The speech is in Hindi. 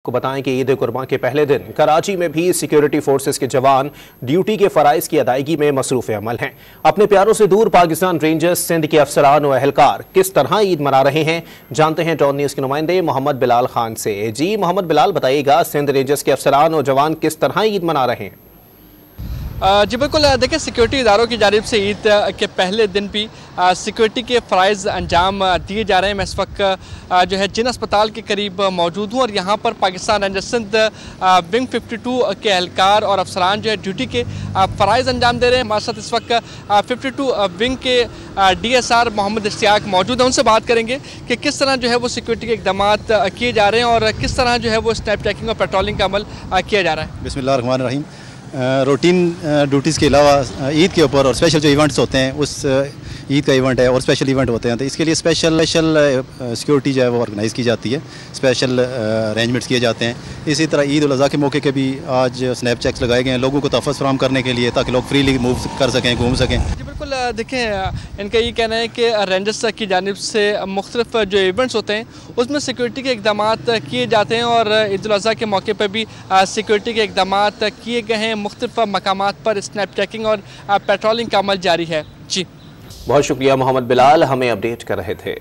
को बताएं कि ईद कुर्बान के पहले दिन कराची में भी सिक्योरिटी फोर्सेस के जवान ड्यूटी के फराइज की अदायगी में मसरूफ अमल हैं। अपने प्यारों से दूर पाकिस्तान रेंजर्स सिंध के अफसरान और अहलकार किस तरह ईद मना रहे हैं, जानते हैं टॉन न्यूज़ के नुमाइंदे मोहम्मद बिलाल खान से। जी मोहम्मद बिलाल, बताइएगा सिंध रेंजर्स के अफसरान और जवान किस तरह ईद मना रहे हैं? जी बिल्कुल, देखिए सिक्योरिटी इदारों की जानिब से ईद के पहले दिन भी सिक्योरिटी के फ़राइज़ अंजाम दिए जा रहे हैं। मैं इस वक्त जो है जिन अस्पताल के करीब मौजूद हूँ और यहाँ पर पाकिस्तान रेंजर्स सिंध विंग 52 के एहलकार और अफसरान जो है ड्यूटी के फ़राइज़ अंजाम दे रहे हैं। हमारे साथ इस वक्त 52 विंग के DSR मोहम्मद इश्तियाक मौजूद हैं। उनसे बात करेंगे कि किस तरह जो है वो सिक्योरिटी के इक़दाम किए जा रहे हैं और किस तरह जो है वो स्नैप चेकिंग और पेट्रोलिंग का अमल किया जा रहा है। बिस्मिल्लाहिर्रहमानिर्रहीम। रूटीन ड्यूटीज़ के अलावा ईद के ऊपर और स्पेशल जो इवेंट्स होते हैं, उस ईद का इवेंट है और स्पेशल इवेंट होते हैं, तो इसके लिए स्पेशल सिक्योरिटी जो है वो ऑर्गेनाइज़ की जाती है, स्पेशल अरेंजमेंट्स किए जाते हैं। इसी तरह ईद उल अज़हा के मौके के भी आज स्नैप चेक्स लगाए गए हैं लोगों को तहफ़्फ़ुज़ फराहम करने के लिए, ताकि लोग फ्रीली मूव कर सकें, घूम सकें। जी बिल्कुल, देखें इनका ये कहना है कि रेंजर्स की जानिब से मुख्तलिफ जो इवेंट्स होते हैं उसमें सिक्योरिटी के इक़दाम किए जाते हैं और ईद उल अज़हा के मौके पर भी सिक्योरिटी के इक़दाम किए गए हैं। मुख्तलिफ मकामात पर स्नैप चेकिंग और पेट्रोलिंग का अमल जारी है। जी बहुत शुक्रिया मोहम्मद बिलाल, हमें अपडेट कर रहे थे।